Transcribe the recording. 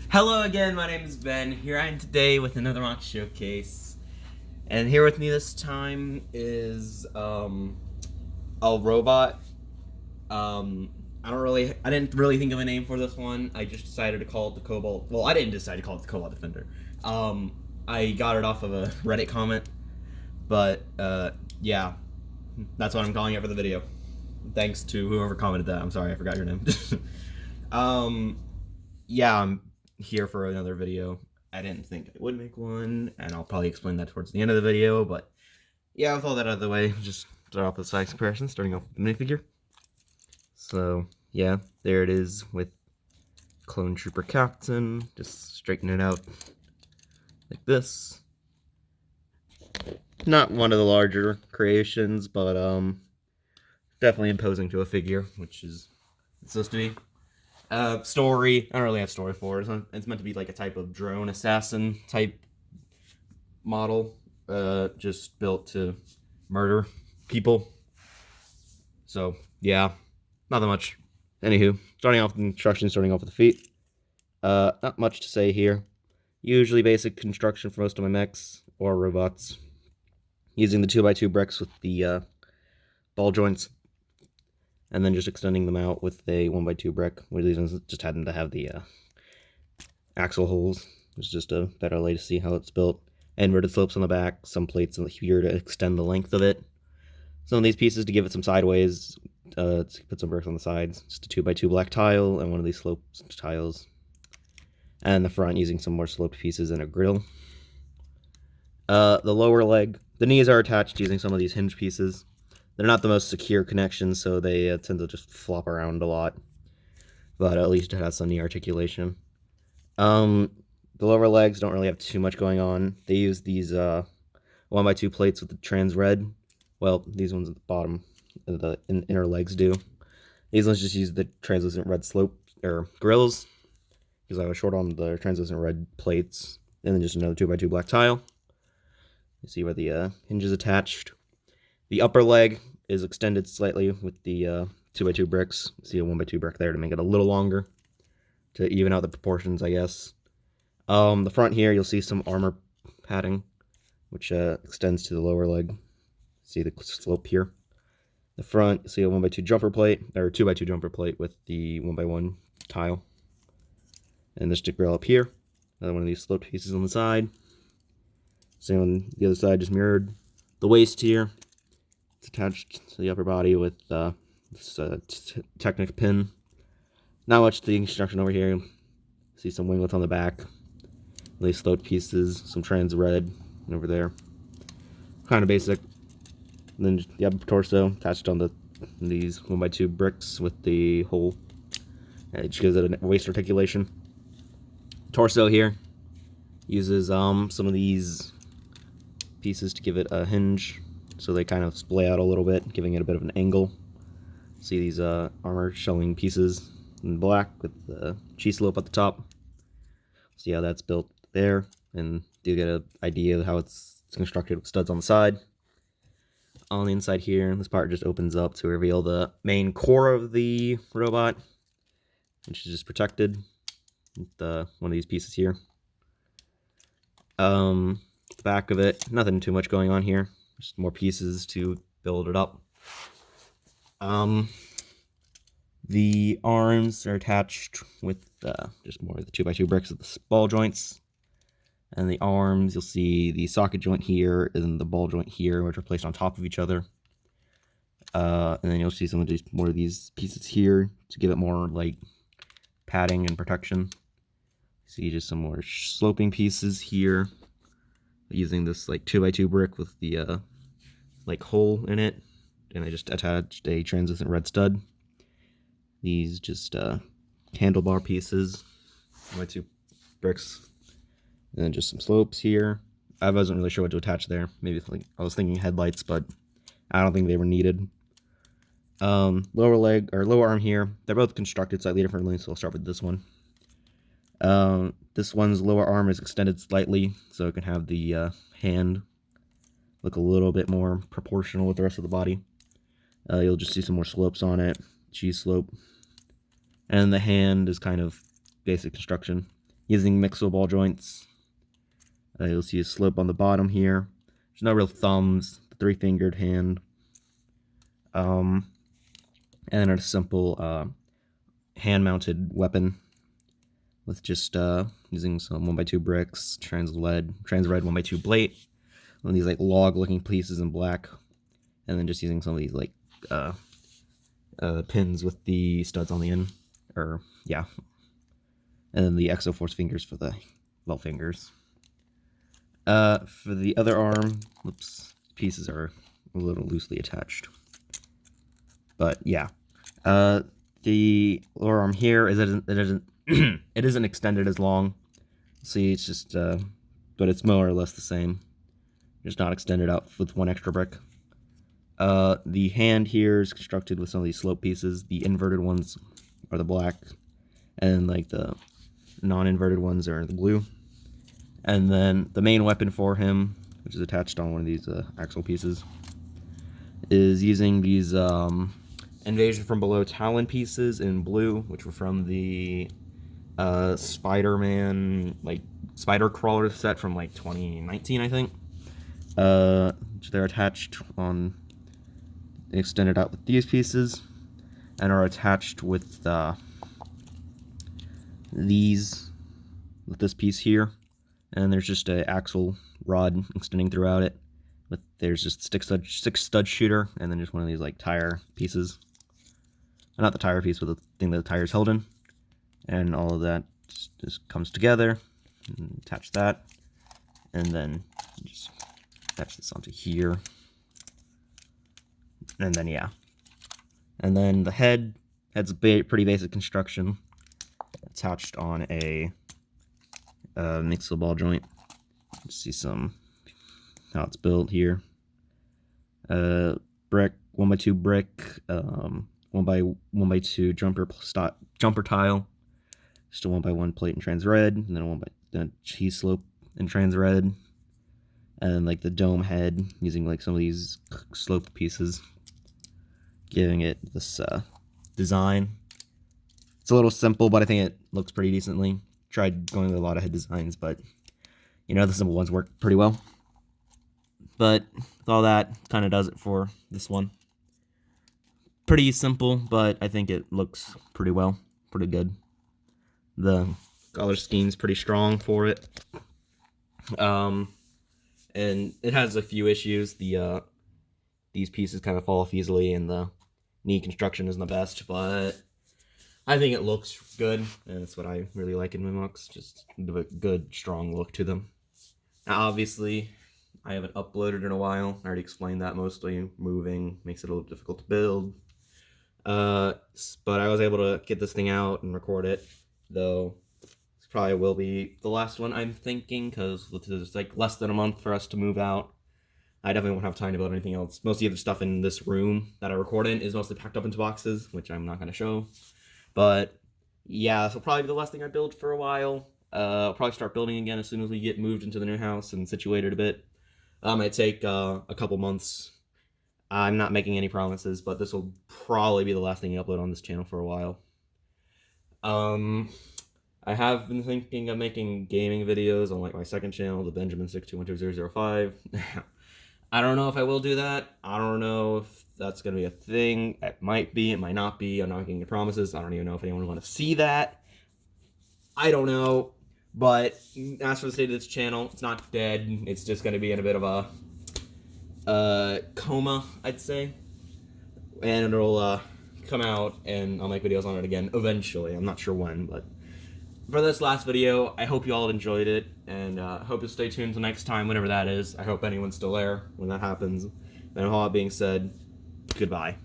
Hello again, my name is Ben. Here I am today with another mock showcase. And here with me this time is a robot. I didn't really think of a name for this one. I just decided to call it the Cobalt. Well, I didn't decide to call it the Cobalt Defender. I got it off of a Reddit comment, but yeah, that's what I'm calling it for the video. Thanks to whoever commented that. I'm sorry, I forgot your name. um, yeah, I'm here for another video. I didn't think I would make one, and I'll probably explain that towards the end of the video, but yeah, with all that out of the way, just start off with size comparison, starting off with the minifigure. So, yeah, there it is with Clone Trooper Captain. Just straighten it out like this. Not one of the larger creations, but definitely imposing to a figure, which is it's supposed to be. Story, I don't really have story for it. It's meant to be like a type of drone assassin type model, just built to murder people. So, yeah, not that much. Anywho, starting off with construction, starting off with the feet. Not much to say here. Usually basic construction for most of my mechs or robots. Using the 2x2 bricks with the ball joints, and then just extending them out with a 1x2 brick. These ones just happen to have the axle holes. It's just a better way to see how it's built. Inverted slopes on the back, some plates here to extend the length of it. Some of these pieces to give it some sideways, to put some bricks on the sides. Just a 2x2 black tile and one of these sloped tiles. And the front using some more sloped pieces and a grill. The lower leg, the knees are attached using some of these hinge pieces. They're not the most secure connections, so they tend to just flop around a lot. But at least it has some knee articulation. The lower legs don't really have too much going on. They use these 1x2 plates with the trans red. Well, these ones at the bottom, the inner legs do. These ones just use the translucent red slope or grills, because I was short on the translucent red plates. And then just another 2x2 black tile. You see where the hinge is attached. The upper leg is extended slightly with the 2x2 bricks. See a 1x2 brick there to make it a little longer, to even out the proportions, I guess. The front here, you'll see some armor padding, which extends to the lower leg. See the slope here. The front, you see a 1x2 jumper plate, or 2x2 jumper plate with the 1x1 tile. And the stick rail up here. Another one of these sloped pieces on the side. Same on the other side, just mirrored. The waist here, it's attached to the upper body with this Technic pin. Not much to the construction over here. See some winglets on the back. These sloped pieces, some trans red over there. Kind of basic. And then the upper torso attached on these 1x2 bricks with the hole. It just gives it a waist articulation. Torso here uses some of these pieces to give it a hinge, so they kind of splay out a little bit, giving it a bit of an angle. See these armor showing pieces in black with the G-slope at the top. See how that's built there, and do get an idea of how it's constructed with studs on the side. On the inside here, this part just opens up to reveal the main core of the robot, which is just protected with one of these pieces here. Back of it, nothing too much going on here. Just more pieces to build it up. The arms are attached with just more of the 2x2 bricks with the ball joints. And the arms, you'll see the socket joint here and the ball joint here, which are placed on top of each other. And then you'll see some of these more of these pieces here to give it more like padding and protection. See just some more sloping pieces here, using this like 2x2 brick with the like hole in it, and I just attached a translucent red stud. These just handlebar pieces, 2x2 bricks, and then just some slopes here. I wasn't really sure what to attach there. Maybe I was thinking headlights, but I don't think they were needed. Lower leg or lower arm here, they're both constructed slightly differently, so I'll start with this one. This one's lower arm is extended slightly, so it can have the hand look a little bit more proportional with the rest of the body. You'll just see some more slopes on it, G slope. And the hand is kind of basic construction. using mixable ball joints. You'll see a slope on the bottom here. There's no real thumbs, the 3-fingered hand. And then a simple hand-mounted weapon with just using some 1x2 bricks, trans-red 1x2 plate, one of these like log-looking pieces in black, and then just using some of these like pins with the studs on the end, and then the Exoforce fingers for the belt fingers. For the other arm, pieces are a little loosely attached, but yeah. The lower arm here it isn't extended as long. See, it's just but it's more or less the same, just not extended out with one extra brick. The hand here is constructed with some of these slope pieces. The inverted ones are the black, and like the non-inverted ones are the blue. And then the main weapon for him, which is attached on one of these axle pieces, is using these Invasion from Below Talon pieces in blue, which were from the Spider-Man, like, Spider Crawler set from, like, 2019, I think. They're attached on, extended out with these pieces, and are attached with this piece here. And there's just an axle rod extending throughout it. But there's just six stud shooter, and then just one of these, like, tire pieces. Not the tire piece, but the thing that the tire's held in. And all of that just comes together. And attach that. And then just attach this onto here. And then, yeah. And then the head's pretty basic construction. Attached on a mixable ball joint. You see how it's built here. Brick, 1x2 brick, 1x2 jumper tile, just a 1x1 plate in trans red, and then a cheese slope in trans red, and like the dome head using like some of these sloped pieces, giving it this design. It's a little simple, but I think it looks pretty decently. Tried going with a lot of head designs, but you know, the simple ones work pretty well. But with all that, kind of does it for this one. Pretty simple, but I think it looks pretty well, pretty good. The color scheme's pretty strong for it. And it has a few issues. These pieces kind of fall off easily, and the knee construction isn't the best, but I think it looks good, and that's what I really like in Mimox. Just a good, strong look to them. Now, obviously, I haven't uploaded in a while. I already explained that mostly. Moving makes it a little difficult to build. But I was able to get this thing out and record it, though this probably will be the last one, I'm thinking, because it's like less than a month for us to move out. I definitely won't have time to build anything else. Most of the stuff in this room that I record in is mostly packed up into boxes, which I'm not going to show. But yeah, this will probably be the last thing I build for a while. I'll probably start building again as soon as we get moved into the new house and situated a bit. It might take a couple months. I'm not making any promises, but this will probably be the last thing I upload on this channel for a while. I have been thinking of making gaming videos on like my second channel, the Benjamin62120005. I don't know if I will do that. I don't know if that's going to be a thing. It might be, it might not be. I'm not making any promises. I don't even know if anyone would want to see that. I don't know. But as for the state of this channel, it's not dead. It's just going to be in a bit of a coma, I'd say. And it'll come out, and I'll make videos on it again eventually. I'm not sure when, but for this last video, I hope you all enjoyed it, and I hope you'll stay tuned until next time, whenever that is. I hope anyone's still there when that happens. And with all that being said, goodbye.